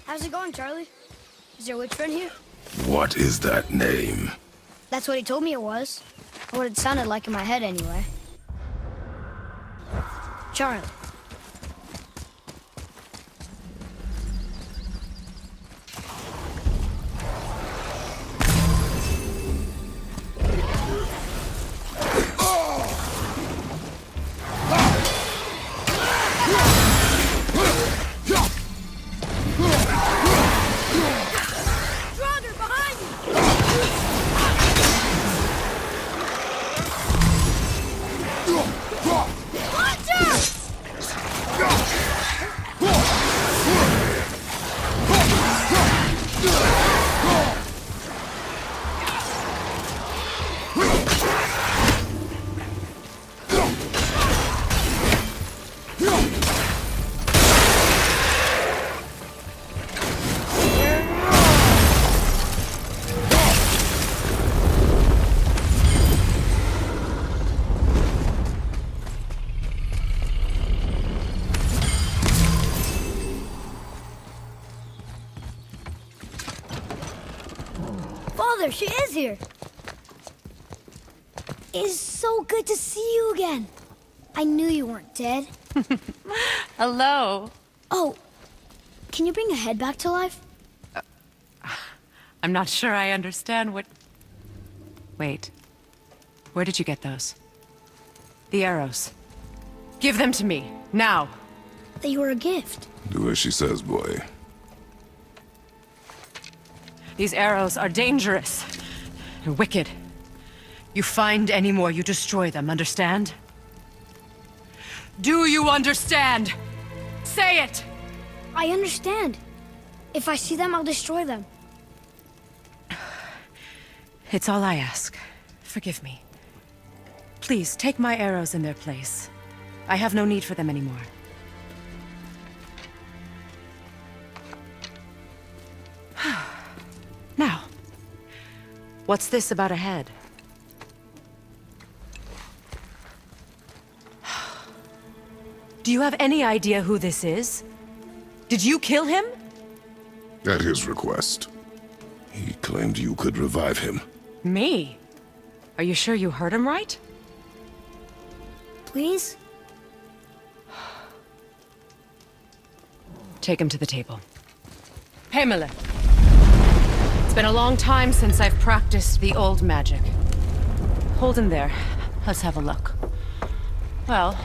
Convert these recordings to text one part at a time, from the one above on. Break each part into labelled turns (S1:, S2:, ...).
S1: How's it going, Charlie? Is your witch friend here?
S2: What is that name?
S1: That's what he told me it was. Or what it sounded like in my head, anyway. Charlie. Father, she is here. It is so good to see you again. I knew you weren't dead.
S3: Hello.
S1: Oh, can you bring a head back to life?
S3: I'm not sure I understand what... Wait. Where did you get those? The arrows. Give them to me, now.
S1: They were a gift.
S2: Do as she says, boy.
S3: These arrows are dangerous and wicked. You find any more, you destroy them, understand? Do you understand? Say it!
S1: I understand. If I see them, I'll destroy them.
S3: It's all I ask. Forgive me. Please, take my arrows in their place. I have no need for them anymore. Now, what's this about a head? Do you have any idea who this is? Did you kill him?
S2: At his request. He claimed you could revive him.
S3: Me? Are you sure you heard him right?
S1: Please?
S3: Take him to the table. Pamela. It's been a long time since I've practiced the old magic. Hold him there. Let's have a look. Well,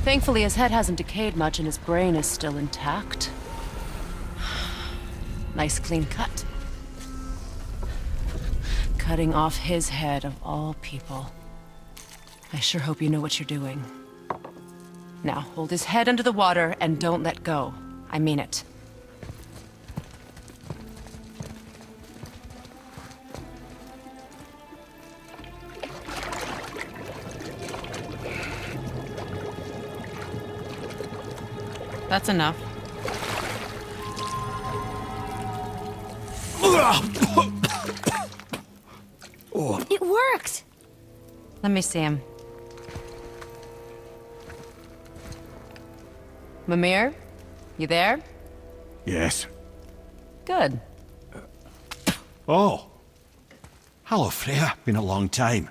S3: thankfully his head hasn't decayed much and his brain is still intact. Nice clean cut. Cutting off his head of all people. I sure hope you know what you're doing. Now, hold his head under the water and don't let go. I mean it. That's enough.
S1: It worked!
S3: Let me see him. Mimir? You there?
S4: Yes.
S3: Good.
S4: Oh. Hello, Freya. Been a long time.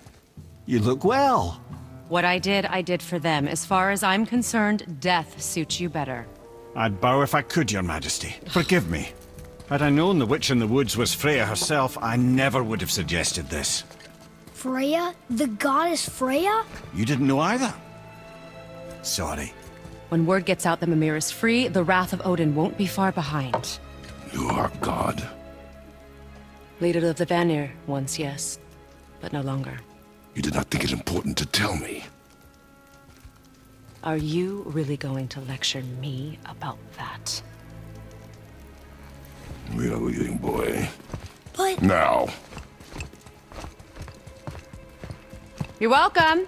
S4: You look well.
S3: What I did for them. As far as I'm concerned, death suits you better.
S4: I'd bow if I could, Your Majesty. Forgive me. Had I known the witch in the woods was Freya herself, I never would have suggested this.
S1: Freya? The goddess Freya?
S4: You didn't know either? Sorry.
S3: When word gets out that Mimir is free, the wrath of Odin won't be far behind.
S2: You are God.
S3: Leader of the Vanir, once yes, but no longer.
S2: You did not think it important to tell me.
S3: Are you really going to lecture me about that?
S2: We are leaving, boy.
S1: But...
S2: Now.
S3: You're welcome.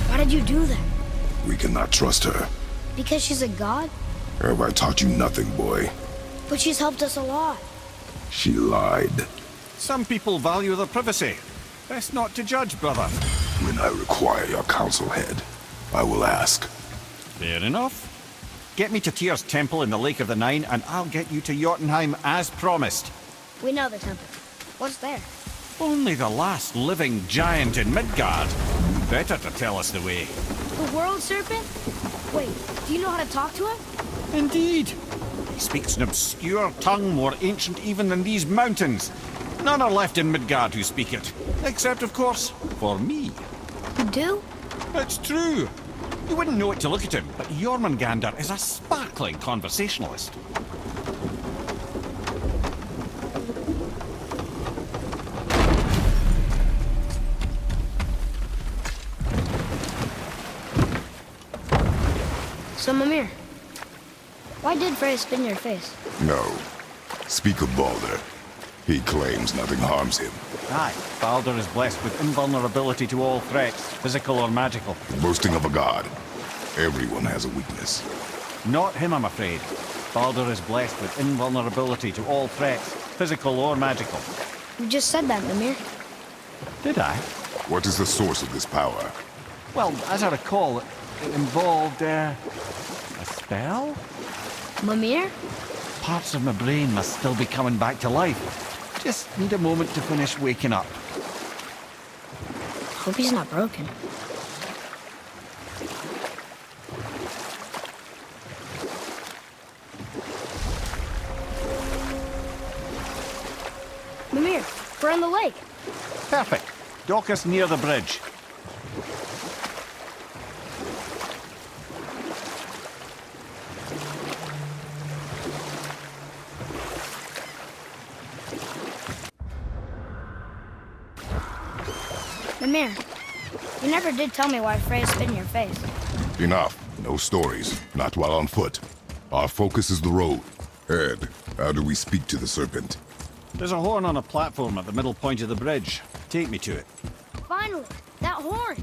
S1: Why did you do that?
S2: We cannot trust her.
S1: Because she's a god?
S2: Have I taught you nothing, boy?
S1: But she's helped us a lot.
S2: She lied.
S4: Some people value their privacy. Best not to judge, brother.
S2: When I require your council head, I will ask.
S4: Fair enough. Get me to Tyr's temple in the Lake of the Nine, and I'll get you to Jotunheim as promised.
S1: We know the temple. What's there?
S4: Only the last living giant in Midgard. Better to tell us the way.
S1: The world serpent? Wait, do you know how to talk to him?
S4: Indeed. He speaks an obscure tongue more ancient even than these mountains. None are left in Midgard who speak it. Except, of course, for me.
S1: You do?
S4: It's true. You wouldn't know it to look at him, but Jormungandr is a sparkling conversationalist.
S1: So, Mimir, why did Freya spit in your face?
S2: No. Speak of Balder. He claims nothing harms him.
S4: Aye, Baldur is blessed with invulnerability to all threats, physical or magical.
S2: Boasting of a god. Everyone has a weakness.
S4: Not him, I'm afraid. Baldur is blessed with invulnerability to all threats, physical or magical.
S1: You just said that, Mimir.
S4: Did I?
S2: What is the source of this power?
S4: Well, as I recall, it involved, a spell?
S1: Mimir?
S4: Parts of my brain must still be coming back to life. Just need a moment to finish waking up.
S1: Hope he's not broken. Mimir, we're on the lake.
S4: Perfect. Dock us near the bridge.
S1: Mimir, you never did tell me why Freya spit in your face.
S2: Enough. No stories. Not while on foot. Our focus is the road. Ed, how do we speak to the serpent?
S4: There's a horn on a platform at the middle point of the bridge. Take me to it.
S1: Finally, that horn.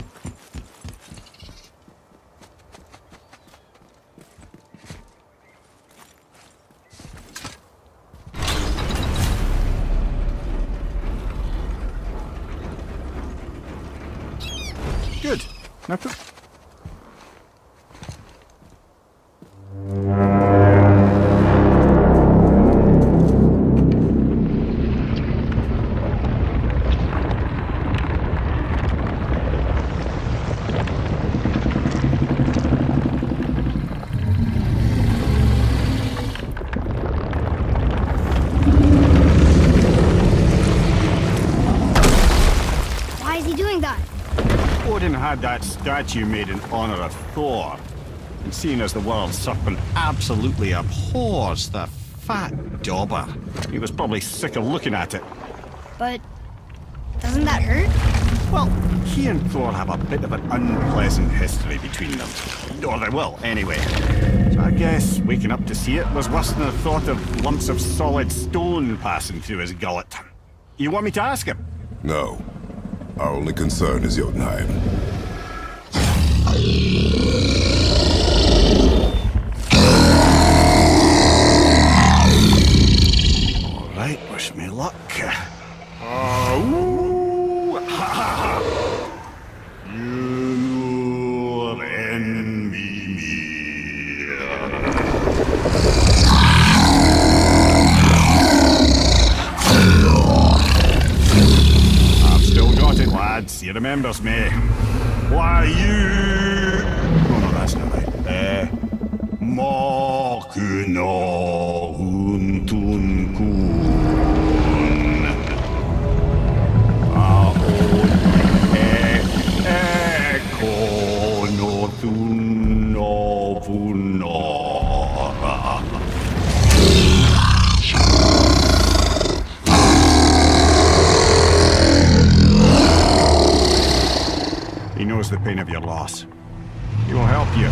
S4: Good. Now put...
S1: Why is he doing that?
S4: Odin had that statue made in honor of Thor. And seeing as the world serpent absolutely abhors the fat dauber, he was probably sick of looking at it.
S1: But doesn't that hurt?
S4: Well, he and Thor have a bit of an unpleasant history between them. Or they will, anyway. So I guess waking up to see it was worse than the thought of lumps of solid stone passing through his gullet. You want me to ask him?
S2: No. Our only concern is Jotunheim.
S4: All right, wish me luck. Ooh, ha, ha, ha. You envy me. I've still got it, lads. He remembers me. Why, you... Oh, no, that's not right. Makuna huntun kun. Aon ekono tunovunora. He knows the pain of your loss. He will help you.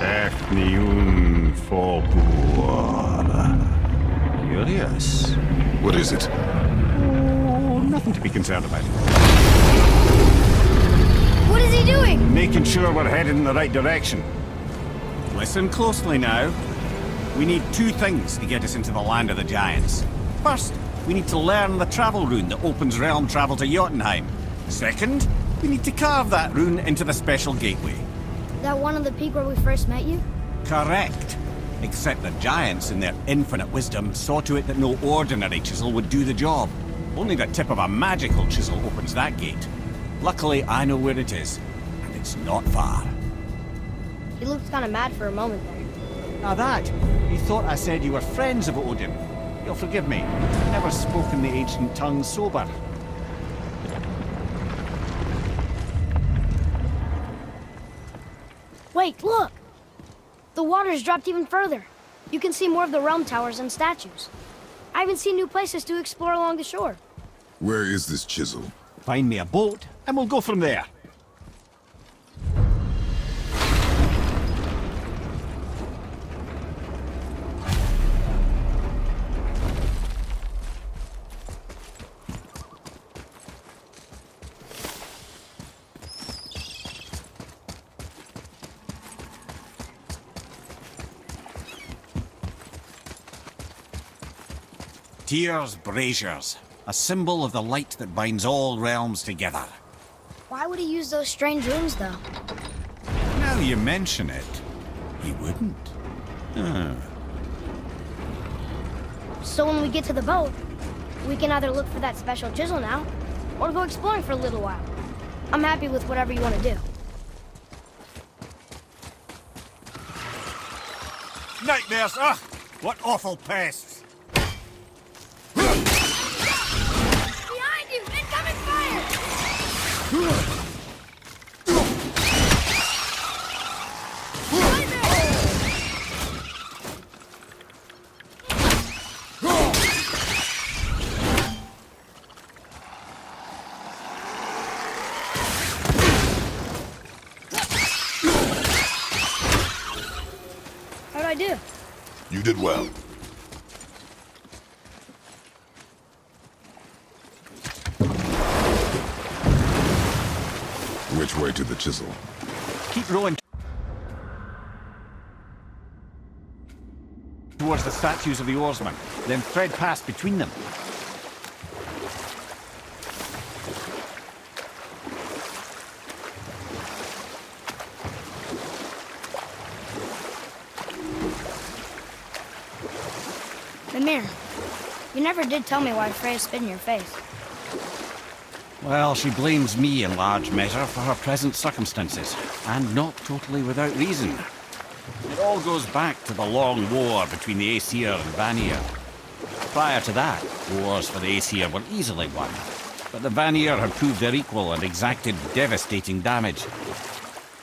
S4: Efniun Fobur. Curious.
S2: What is it?
S4: Oh, nothing to be concerned about.
S1: What is he doing?
S4: Making sure we're headed in the right direction. Listen closely now. We need two things to get us into the land of the giants. First, we need to learn the travel rune that opens realm travel to Jotunheim. Second, we need to carve that rune into the special gateway.
S1: That one on the peak where we first met you?
S4: Correct. Except the giants, in their infinite wisdom, saw to it that no ordinary chisel would do the job. Only the tip of a magical chisel opens that gate. Luckily, I know where it is, and it's not far.
S1: He looked kind of mad for a moment there.
S4: Now that, you thought I said you were friends of Odin. You'll forgive me. I've never spoken the ancient tongue sober.
S1: Wait, look! The water's dropped even further. You can see more of the realm towers and statues. I even see new places to explore along the shore.
S2: Where is this chisel?
S4: Find me a boat, and we'll go from there. Tyr's braziers, a symbol of the light that binds all realms together.
S1: Why would he use those strange runes, though?
S4: Now you mention it, he wouldn't.
S1: So when we get to the boat, we can either look for that special chisel now, or go exploring for a little while. I'm happy with whatever you want to do.
S4: Nightmares, ugh! What awful pests!
S1: Behind you! Incoming fire! How'd I do?
S2: You did well. Which way to the chisel?
S4: Keep rowing towards the statues of the oarsmen, then thread past between them.
S1: Mimir, you never did tell me why Freya spit in your face.
S4: Well, she blames me in large measure for her present circumstances, and not totally without reason. It all goes back to the long war between the Aesir and Vanir. Prior to that, wars for the Aesir were easily won, but the Vanir had proved their equal and exacted devastating damage.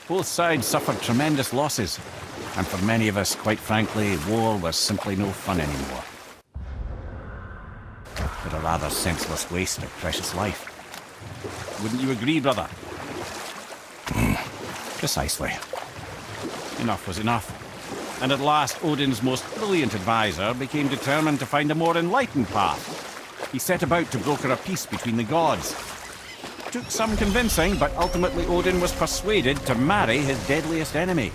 S4: Both sides suffered tremendous losses, and for many of us, quite frankly, war was simply no fun anymore. But a rather senseless waste of precious life. Wouldn't you agree, brother? Precisely. Enough was enough. And at last, Odin's most brilliant advisor became determined to find a more enlightened path. He set about to broker a peace between the gods. It took some convincing, but ultimately Odin was persuaded to marry his deadliest enemy,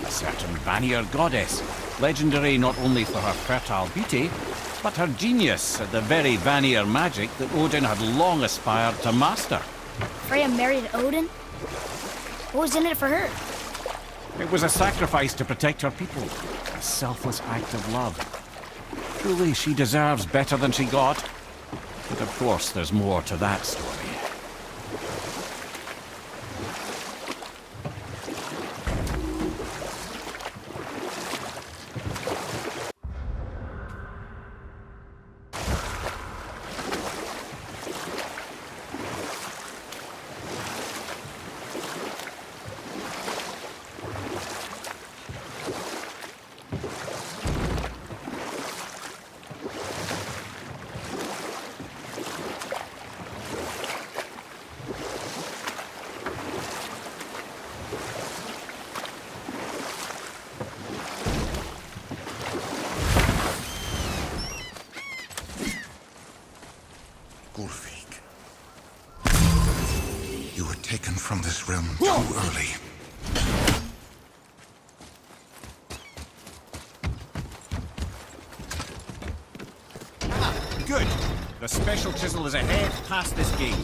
S4: a certain Vanir goddess, legendary not only for her fertile beauty, but her genius at the very Vanir magic that Odin had long aspired to master.
S1: Freya married Odin? What was in it for her?
S4: It was a sacrifice to protect her people, a selfless act of love. Truly, she deserves better than she got. But of course, there's more to that story.
S5: Gulfik. You were taken from this realm too early.
S4: Good. The special chisel is ahead past this gate.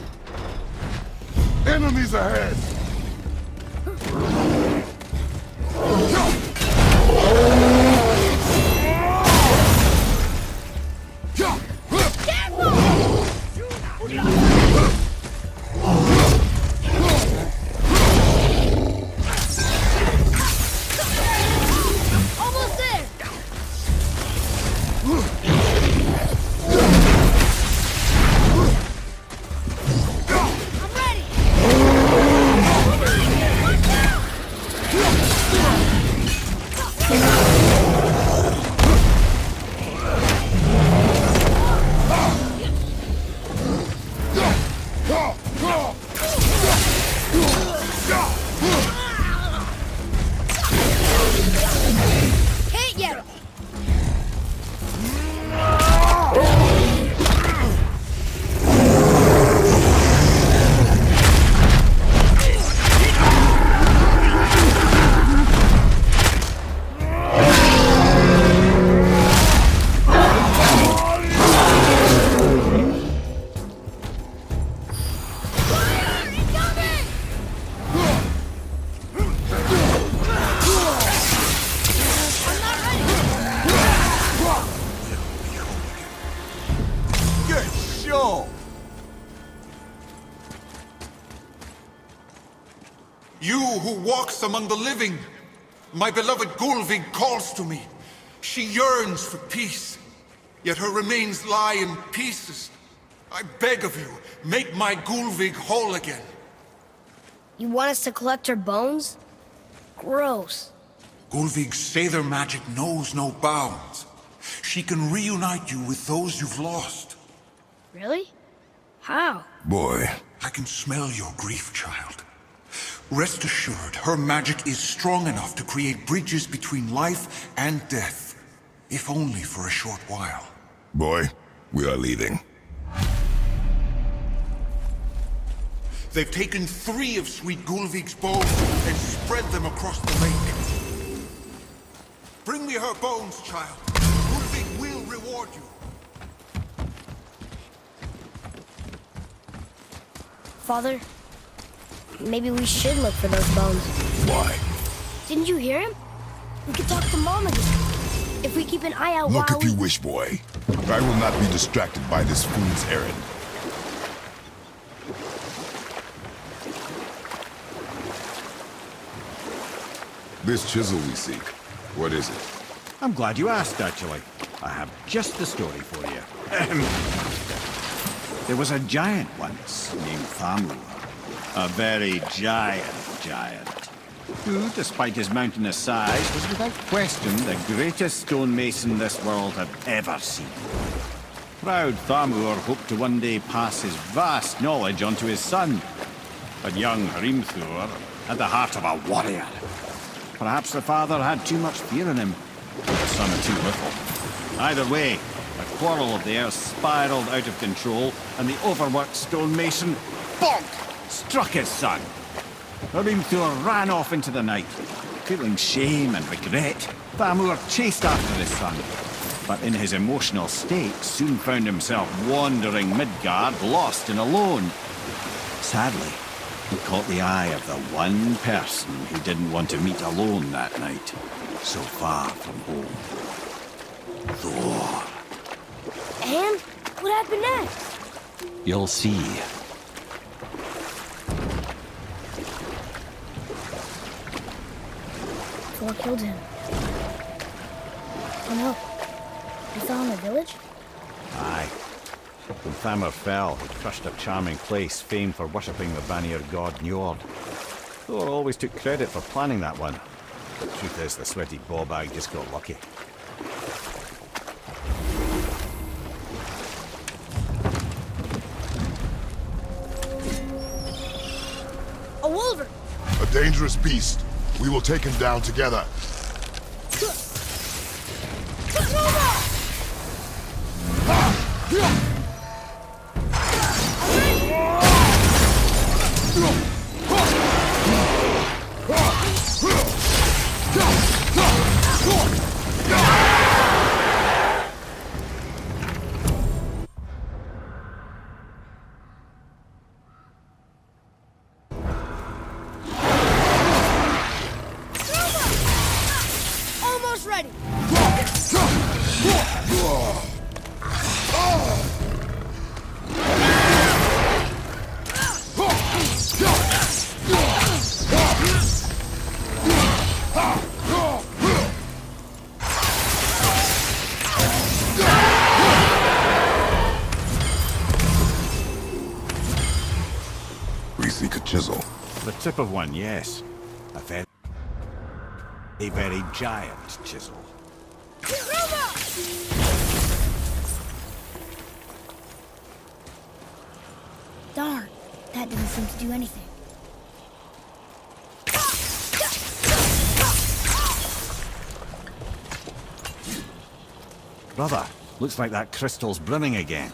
S2: Enemies ahead!
S1: Almost there! I'm ready! Can't get him!
S5: Good show! You who walks among the living, my beloved Gulvig calls to me. She yearns for peace, yet her remains lie in pieces. I beg of you, make my Gulvig whole again.
S1: You want us to collect her bones? Gross.
S5: Gulvig's Seidr magic knows no bounds. She can reunite you with those you've lost.
S1: Really? How?
S2: Boy,
S5: I can smell your grief, child. Rest assured, her magic is strong enough to create bridges between life and death, if only for a short while.
S2: boy, we are leaving.
S5: They've taken 3 of Sweet Gulvig's bones and spread them across the lake. Bring me her bones, child. Gulvig will reward you.
S1: Father, maybe we should look for those bones.
S2: Why?
S1: Didn't you hear him? We could talk to Mom again. If we keep an eye out
S2: Look
S1: while
S2: if you wish, boy. I will not be distracted by this fool's errand. This chisel we seek, what is it?
S4: I'm glad you asked, actually. I have just the story for you. There was a giant once named Thamur. A very giant, who, despite his mountainous size, was without question the greatest stonemason this world had ever seen. Proud Thamur hoped to one day pass his vast knowledge on to his son. But young Hrimthur had the heart of a warrior. Perhaps the father had too much fear in him, the son too little. Either way, a quarrel of theirs spiraled out of control, and the overworked stonemason, bonk, struck his son. Hrimthur ran off into the night. Feeling shame and regret, Thamur chased after his son, but in his emotional state soon found himself wandering Midgard, lost and alone. Sadly, he caught the eye of the one person who didn't want to meet alone that night, so far from home. Thor.
S1: And what happened next?
S4: You'll see.
S1: Thor killed him. Oh no. He fell in the village?
S4: Aye. When Thamur fell, he crushed a charming place famed for worshipping the Vanir god Njord. Thor always took credit for planning that one. The truth is, the sweaty ballbag just got lucky.
S1: A wolver!
S2: A dangerous beast. We will take him down together. chisel.
S4: The tip of one, yes. A very giant chisel.
S1: Darn, that didn't seem to do anything.
S4: Brother, looks like that crystal's brimming again.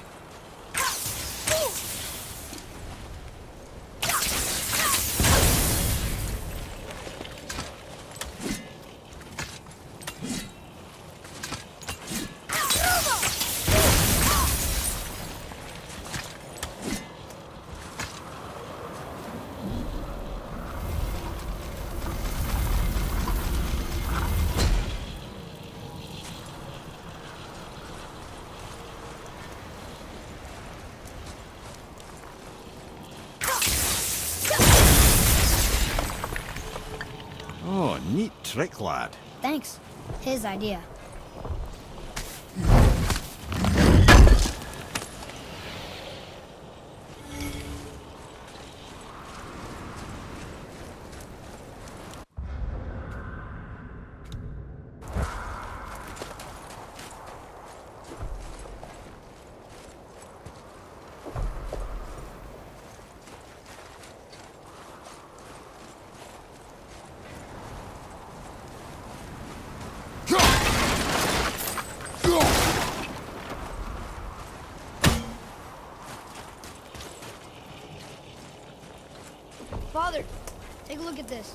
S4: Oh, neat trick, lad.
S1: Thanks. His idea. Father, take a look at this.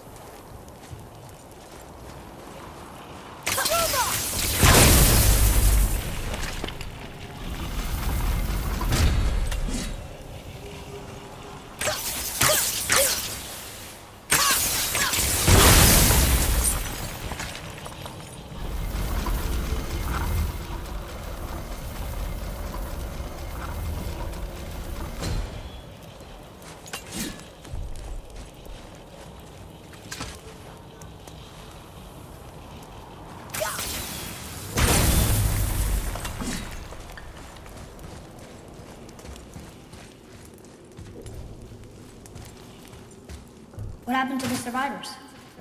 S1: What happened to the survivors?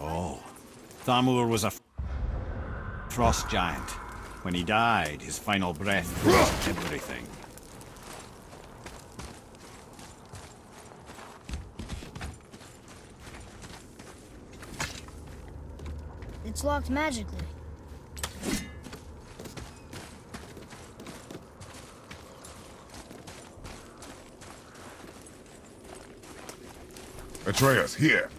S4: Oh, Thamur was a frost giant. When he died, his final breath froze everything.
S1: It's locked magically.
S2: Atreus, here.